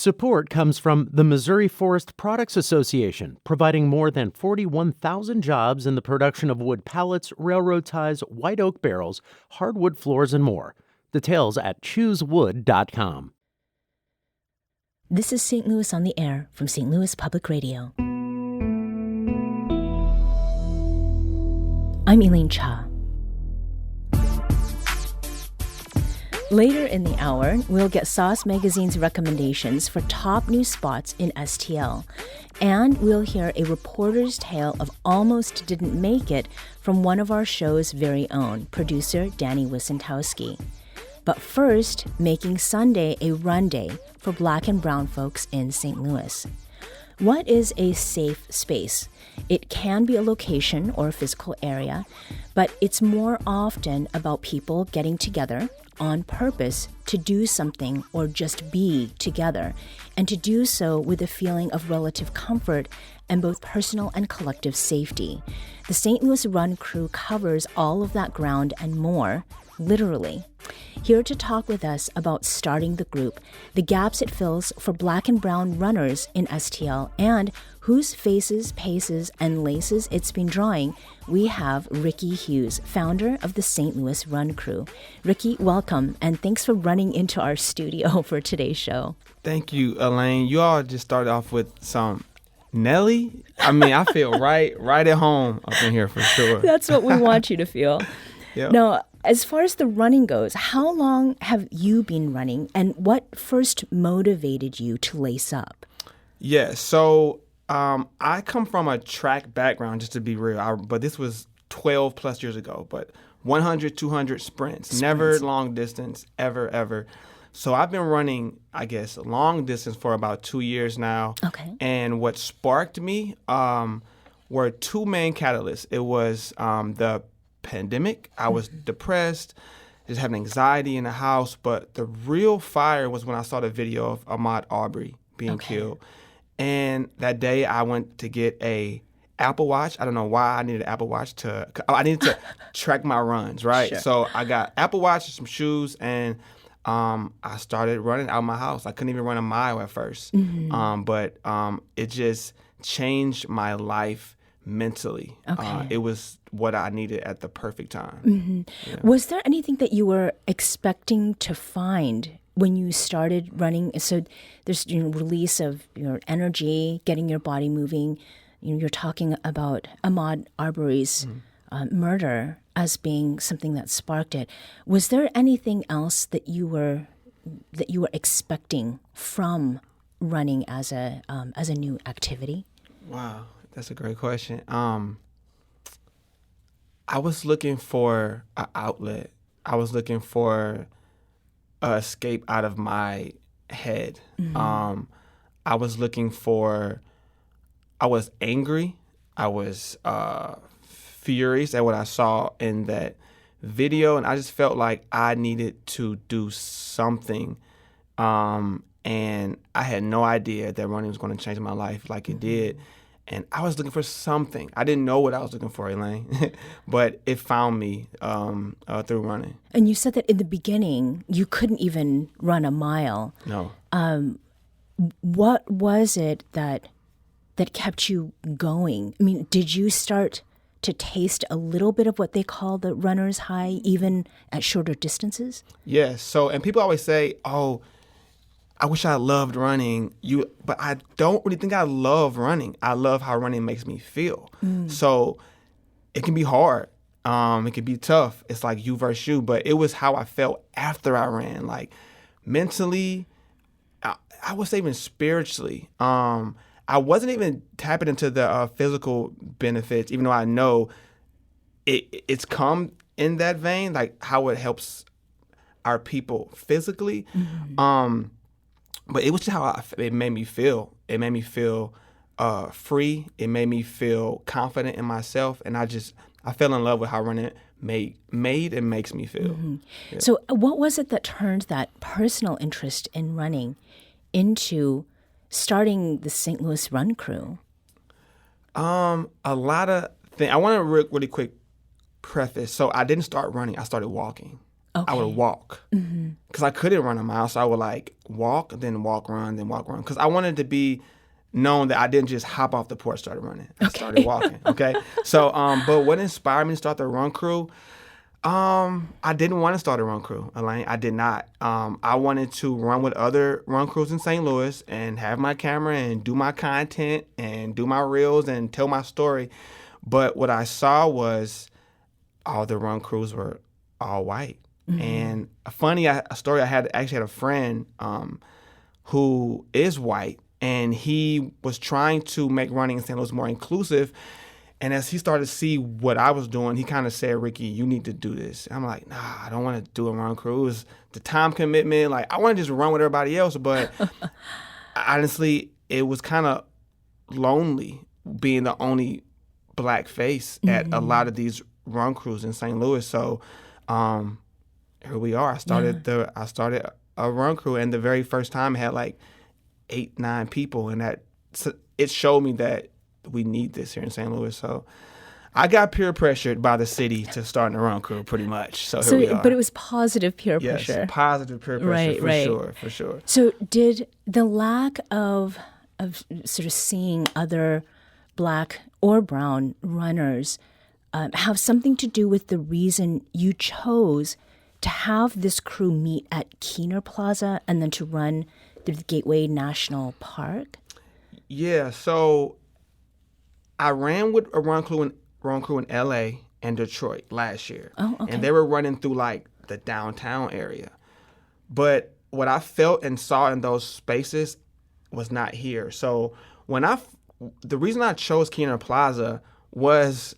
Support comes from the Missouri Forest Products Association, providing more than 41,000 jobs in the production of wood pallets, railroad ties, white oak barrels, hardwood floors, and more. Details at choosewood.com. This is St. Louis on the Air from St. Louis Public Radio. I'm Elaine Cha. Later in the hour, we'll get Sauce Magazine's recommendations for top new spots in STL. And we'll hear a reporter's tale of almost didn't make it from one of our show's very own, producer Danny Wissentowski. But first, making Sunday a run day for Black and brown folks in St. Louis. What is a safe space? It can be a location or a physical area, but it's more often about people getting together on purpose to do something or just be together, and to do so with a feeling of relative comfort and both personal and collective safety. The St. Louis Run crew covers all of that ground and more, literally. Here to talk with us about starting the group, the gaps it fills for Black and brown runners in STL, and whose faces, paces, and laces it's been drawing, we have Ricky Hughes, founder of the St. Louis Run crew. Ricky, welcome, and thanks for running into our studio for today's show. Thank you, Elaine. You all just started off with some Nelly. I mean, I feel right at home up in here for sure. That's what we want you to feel. Yep. Now, as far as the running goes, how long have you been running, and what first motivated you to lace up? Yeah, so I come from a track background, just to be real, but this was 12 plus years ago, but 100, 200 sprints, never long distance, ever. So I've been running, I guess, long distance for about 2 years now. Okay. And what sparked me were two main catalysts. It was the pandemic. I was depressed, just having anxiety in the house, but the real fire was when I saw the video of Ahmaud Arbery being killed. And that day I went to get a Apple Watch. I don't know why I needed an Apple Watch I needed to track my runs, right? Sure. So I got Apple Watch, some shoes, and I started running out of my house. I couldn't even run a mile at first. But it just changed my life mentally. Okay. It was what I needed at the perfect time. Mm-hmm. Yeah. Was there anything that you were expecting to find when you started running? So there's release of your energy, getting your body moving. You're talking about Ahmaud Arbery's murder as being something that sparked it. Was there anything else that you were expecting from running as a new activity? Wow. That's a great question. I was looking for an outlet. I was looking for an escape out of my head. I was angry. I was furious at what I saw in that video, and I just felt like I needed to do something. And I had no idea that running was going to change my life like it did. And I was looking for something. I didn't know what I was looking for, Elaine, but it found me through running. And you said that in the beginning, you couldn't even run a mile. No. What was it that kept you going? I mean, did you start to taste a little bit of what they call the runner's high, even at shorter distances? Yes. So, and people always say, oh, I wish I loved running, but I don't really think I love running. I love how running makes me feel. So it can be hard. It can be tough. It's like you versus you, but it was how I felt after I ran. Like mentally, I would say even spiritually. I wasn't even tapping into the physical benefits, even though I know it's come in that vein, like how it helps our people physically. But it was just how it made me feel. It made me feel free. It made me feel confident in myself. And I fell in love with how running made and makes me feel. Yeah. So what was it that turned that personal interest in running into starting the St. Louis Run crew? A lot of things. I want to really quick preface. So I didn't start running. I started walking. I would walk because I couldn't run a mile. So I would like walk, then walk, run, then walk, run. Because I wanted to be known that I didn't just hop off the porch, started running. I started walking. Okay. So, but what inspired me to start the run crew? I didn't want to start a run crew, Elaine. I did not. I wanted to run with other run crews in St. Louis and have my camera and do my content and do my reels and tell my story. But what I saw was all the run crews were all white. And a story, I actually had a friend who is white, and he was trying to make running in St. Louis more inclusive. And as he started to see what I was doing, he kind of said, Ricky, you need to do this. I'm like, nah, I don't want to do a run crew. It was the time commitment. Like, I want to just run with everybody else. But honestly, it was kind of lonely being the only black face at a lot of these run crews in St. Louis. So here we are. I started a run crew, and the very first time I had like 8, 9 people, and it showed me that we need this here in St. Louis. So I got peer pressured by the city to start a run crew pretty much. So here we are. But it was positive peer pressure. Yes, positive peer pressure for sure. So did the lack of sort of seeing other black or brown runners have something to do with the reason you chose to have this crew meet at Kiener Plaza and then to run through the Gateway National Park? Yeah, so I ran with a run crew in LA and Detroit last year. Oh, okay. And they were running through like the downtown area. But what I felt and saw in those spaces was not here. So the reason I chose Kiener Plaza was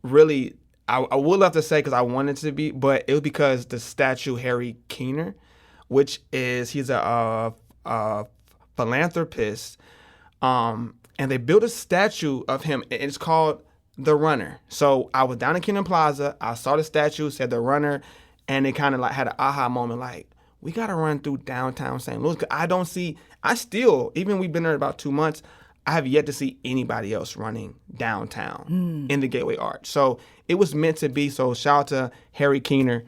really, I would love to say because I wanted to be, but it was because the statue Harry Kiener, he's a philanthropist, and they built a statue of him, and it's called The Runner. So I was down in Kiener Plaza, I saw the statue, said The Runner, and it kind of like had an aha moment, like, we got to run through downtown St. Louis. Even we've been there about 2 months, I have yet to see anybody else running downtown in the Gateway Arch. So it was meant to be. So shout out to Harry Kiener.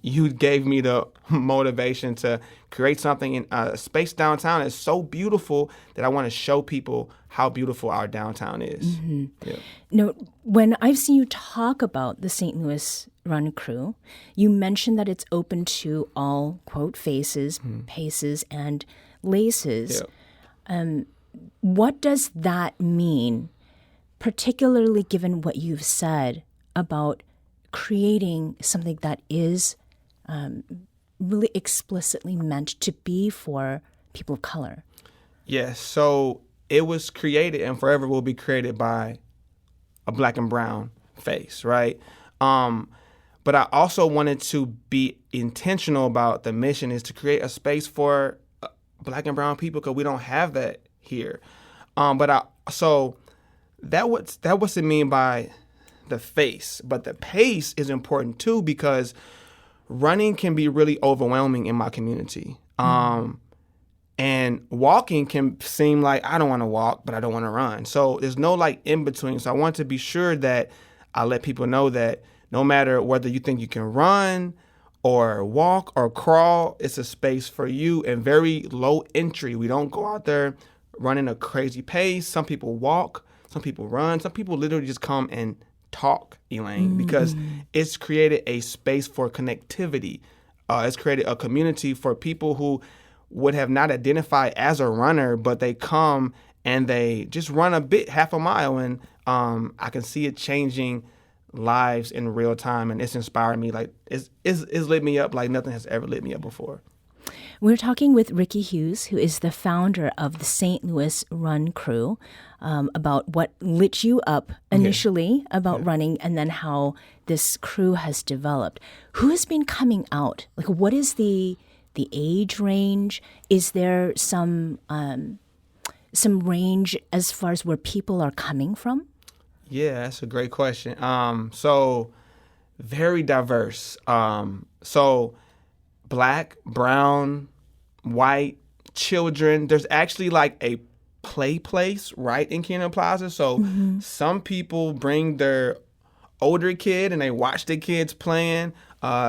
You gave me the motivation to create something in a space downtown that's so beautiful that I want to show people how beautiful our downtown is. Mm-hmm. Yeah. Now, when I've seen you talk about the St. Louis Run Crew, you mentioned that it's open to all, quote, faces, paces, and laces. Yeah. What does that mean, particularly given what you've said about creating something that is really explicitly meant to be for people of color? Yes. So it was created and forever will be created by a black and brown face, right? But I also wanted to be intentional about the mission is to create a space for black and brown people because we don't have that here. So that what's it mean by the face, but the pace is important too because running can be really overwhelming in my community. And walking can seem like I don't want to walk, but I don't want to run. So there's no like in between. So I want to be sure that I let people know that no matter whether you think you can run or walk or crawl, it's a space for you and very low entry. We don't go out there running a crazy pace. Some people walk, some people run, some people literally just come and talk, Elaine, because it's created a space for connectivity. It's created a community for people who would have not identified as a runner, but they come and they just run half a mile, and I can see it changing lives in real time, and it's inspired me. Like it's lit me up like nothing has ever lit me up before. We're talking with Ricky Hughes, who is the founder of the St. Louis Run Crew, about what lit you up initially about running and then how this crew has developed. Who has been coming out? Like, what is the age range? Is there some range as far as where people are coming from? Yeah, that's a great question. So very diverse. So black, brown, white, children. There's actually like a play place right in Kiener Plaza. So some people bring their older kid and they watch the kids playing.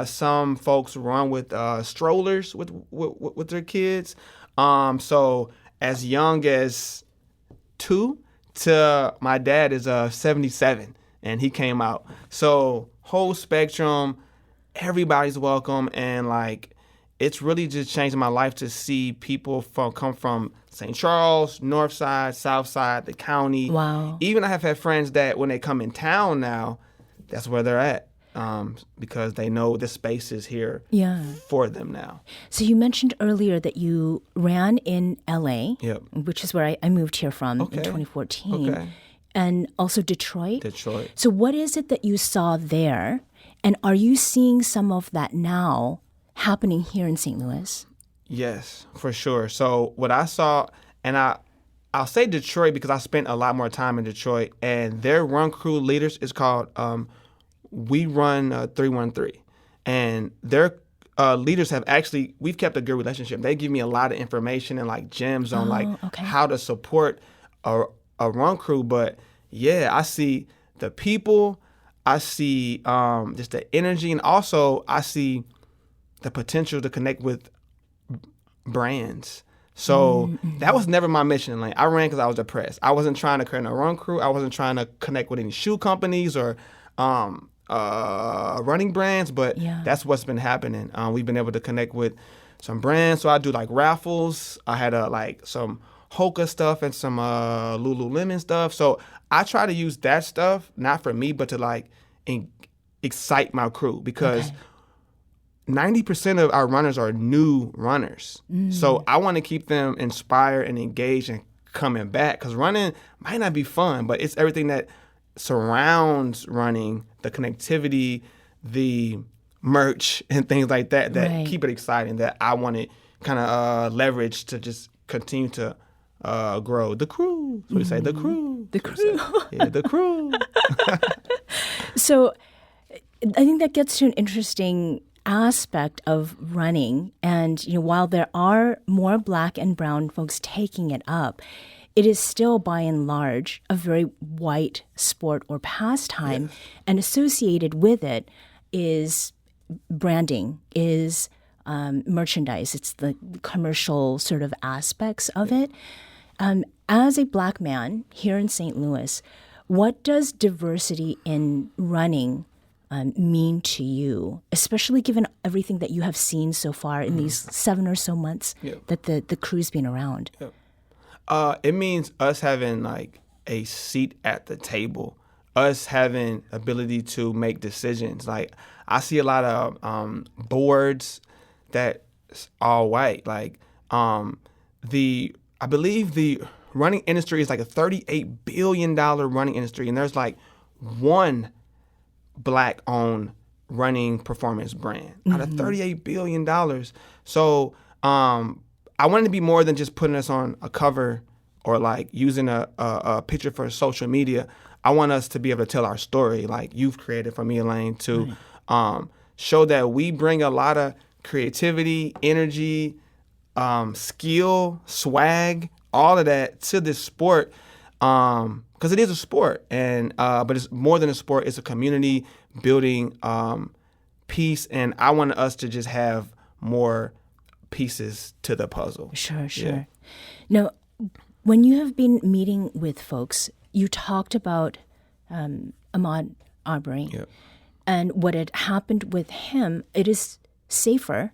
Some folks run with strollers with their kids. So as young as 2 to my dad is 77 and he came out. So whole spectrum, everybody's welcome, and like it's really just changed my life to see people come from St. Charles, North Side, South Side, the county. Wow. Even I have had friends that when they come in town now, that's where they're at. Because they know the space is here for them now. So you mentioned earlier that you ran in LA, Yep. which is where I moved here from in 2014, and also Detroit. So what is it that you saw there, and are you seeing some of that now happening here in St. Louis? Yes, for sure. So what I saw, and I'll say Detroit because I spent a lot more time in Detroit, and their run crew leaders is called We Run 313, and their leaders have we've kept a good relationship. They give me a lot of information and like gems on how to support a run crew. But yeah, I see the people, I see just the energy, and also I see the potential to connect with brands. So that was never my mission. Like I ran because I was depressed. I wasn't trying to create a run crew. I wasn't trying to connect with any shoe companies or running brands, but that's what's been happening. We've been able to connect with some brands. So I do like raffles. I had some Hoka stuff and some Lululemon stuff. So I try to use that stuff, not for me, but to like excite my crew, because 90% of our runners are new runners. So I want to keep them inspired and engaged and coming back, because running might not be fun, but it's everything that surrounds running, the connectivity, the merch, and things like that keep it exciting, that I want to kind of leverage to just continue to grow. The crew. So we say the crew. The crew. Yeah, the crew. So I think that gets to an interesting aspect of running. And while there are more Black and brown folks taking it up, it is still, by and large, a very white sport or pastime. Yes. And associated with it is branding, is merchandise. It's the commercial sort of aspects of it. As a Black man here in St. Louis, what does diversity in running mean to you, especially given everything that you have seen so far in these 7 or so months that the crew's been around? It means us having like a seat at the table, us having ability to make decisions. Like I see a lot of boards that's all white. Like I believe the running industry is like a $38 billion running industry, and there's like one Black-owned running performance brand out of $38 billion. So I wanted to be more than just putting us on a cover or like using a picture for social media. I want us to be able to tell our story, like you've created for me, Elaine, to show that we bring a lot of creativity, energy, skill, swag, all of that to this sport, because it is a sport, and but it's more than a sport. It's a community building piece, and I want us to just have more pieces to the puzzle. Sure. Yeah. Now, when you have been meeting with folks, you talked about Ahmaud Arbery and what had happened with him. It is safer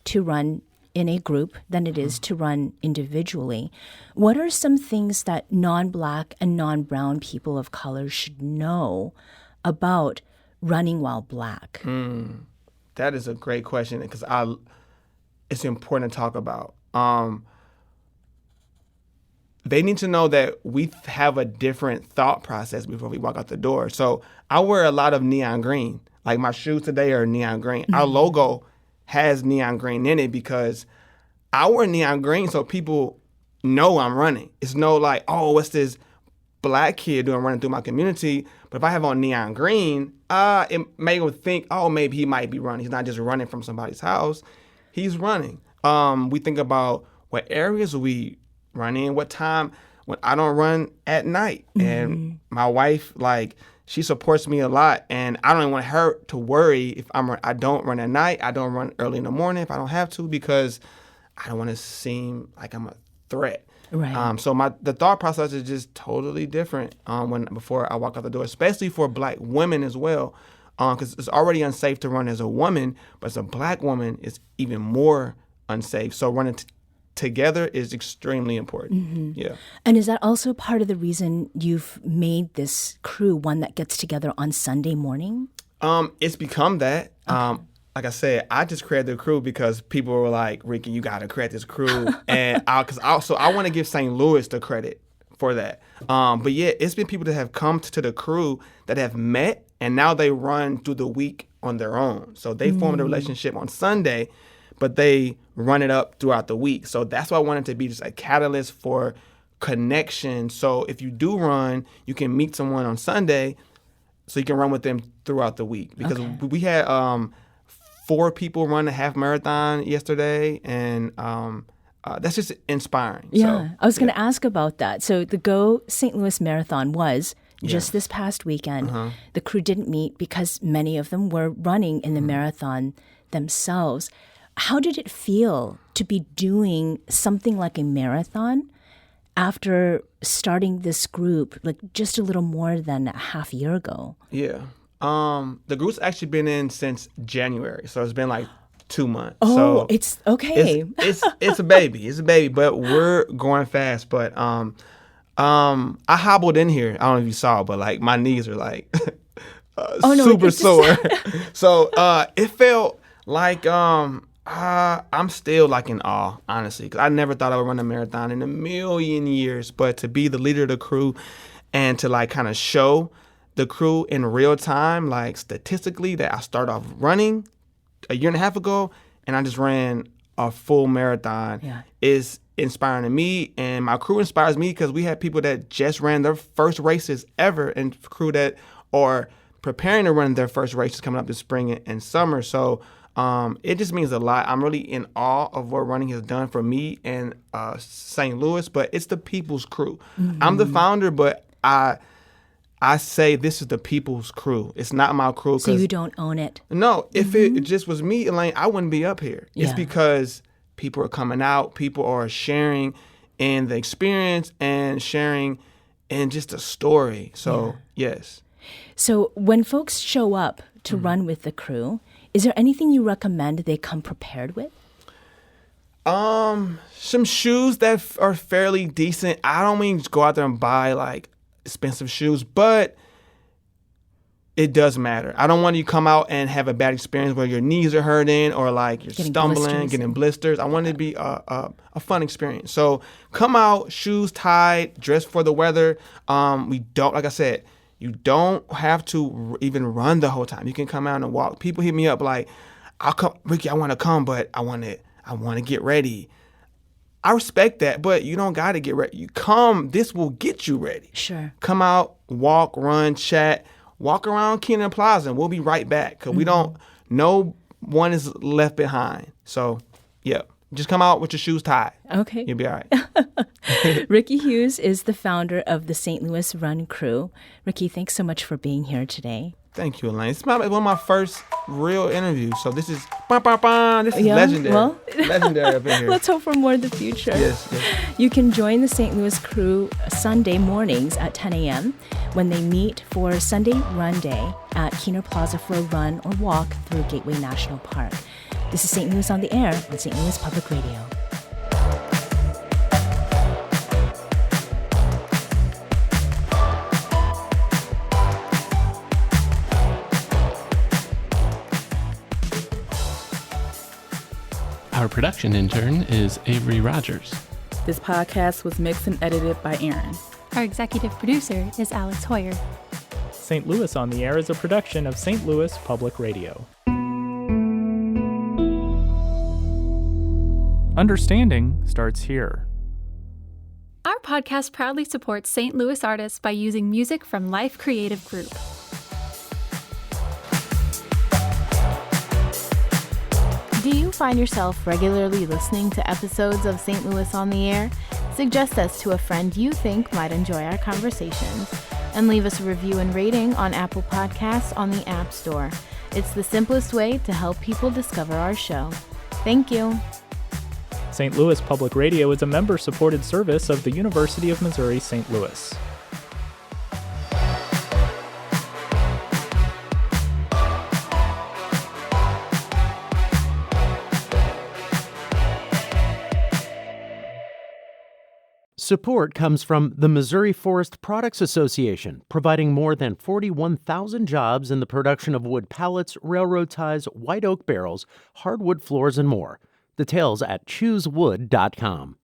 to run in a group than it is to run individually. What are some things that non-Black and non-brown people of color should know about running while Black? That is a great question, because it's important to talk about. They need to know that we have a different thought process before we walk out the door. So I wear a lot of neon green. Like my shoes today are neon green. Our logo has neon green in it because I wear neon green so people know I'm running. It's no like, oh, what's this Black kid doing running through my community? But if I have on neon green, it may think, oh, maybe he might be running. He's not just running from somebody's house. He's running. We think about what areas we run in, what time. When I don't run at night, and my wife like she supports me a lot, and I don't even want her to worry if I don't run at night. I don't run early in the morning if I don't have to, because I don't want to seem like I'm a threat. Right. So the thought process is just totally different before I walk out the door, especially for Black women as well, because it's already unsafe to run as a woman, but as a Black woman, it's even more unsafe. So running together is extremely important. Mm-hmm. Yeah. And is that also part of the reason you've made this crew one that gets together on Sunday morning? It's become that. Okay. Like I said, I just created the crew because people were like, Ricky, you got to create this crew. And I want to give St. Louis the credit for that. But yeah, it's been people that have come to the crew that have met, and now they run through the week on their own. So they formed a relationship on Sunday, but they run it up throughout the week. So that's why I wanted to be just a catalyst for connection. So if you do run, you can meet someone on Sunday so you can run with them throughout the week. Because we had 4 people run a half marathon yesterday, and that's just inspiring. Yeah, so, I was going to ask about that. So the Go St. Louis Marathon was just this past weekend. The crew didn't meet because many of them were running in the marathon themselves. How did it feel to be doing something like a marathon after starting this group like just a little more than a half year ago? Yeah. The group's actually been in since January, so it's been like 2 months. Oh, so it's okay. It's a baby. It's a baby, but we're going fast. But I hobbled in here. I don't know if you saw, but like my knees are like super sore. So it felt like I'm still like in awe, honestly, because I never thought I would run a marathon in a million years. But to be the leader of the crew and to like kind of show the crew in real time, like statistically, that I started off running a year and a half ago and I just ran a full marathon is inspiring to me. And my crew inspires me because we have people that just ran their first races ever, and crew that are preparing to run their first races coming up this spring and summer. So it just means a lot. I'm really in awe of what running has done for me and St. Louis, but it's the people's crew. I'm the founder, but I say this is the people's crew. It's not my crew. So you don't own it? No. If it just was me, Elaine, I wouldn't be up here. Yeah. It's because people are coming out. People are sharing in the experience and sharing in just a story. So, yes. So when folks show up to run with the crew, is there anything you recommend they come prepared with? Some shoes that are fairly decent. I don't mean just go out there and buy like expensive shoes, but it does matter. I don't want you to come out and have a bad experience where your knees are hurting or like you're stumbling, getting blisters. I want it to be a fun experience. So come out, shoes tied, dress for the weather. We don't, like I said, you don't have to even run the whole time. You can come out and walk. People hit me up like, "I'll come, Ricky. I want to come, but I want to get ready." I respect that, but you don't got to get ready. You come, this will get you ready. Sure. Come out, walk, run, chat, walk around Kiener Plaza, and we'll be right back because we don't, no one is left behind. So, yeah, just come out with your shoes tied. Okay. You'll be all right. Ricky Hughes is the founder of the St. Louis Run Crew. Ricky, thanks so much for being here today. Thank you, Elaine. It's one of my first real interviews, so this is legendary. Well, legendary up in here. Let's hope for more in the future. Yes. You can join the St. Louis crew Sunday mornings at 10 a.m. when they meet for Sunday Run Day at Kiener Plaza for a run or walk through Gateway National Park. This is St. Louis on the Air on St. Louis Public Radio. Our production intern is Avery Rogers. This podcast was mixed and edited by Aaron. Our executive producer is Alex Hoyer. St. Louis on the Air is a production of St. Louis Public Radio. Understanding starts here. Our podcast proudly supports St. Louis artists by using music from Life Creative Group. Do you find yourself regularly listening to episodes of St. Louis on the Air? Suggest us to a friend you think might enjoy our conversations. and leave us a review and rating on Apple Podcasts on the App Store. It's the simplest way to help people discover our show. Thank you. St. Louis Public Radio is a member-supported service of the University of Missouri St. Louis. Support comes from the Missouri Forest Products Association, providing more than 41,000 jobs in the production of wood pallets, railroad ties, white oak barrels, hardwood floors, and more. Details at choosewood.com.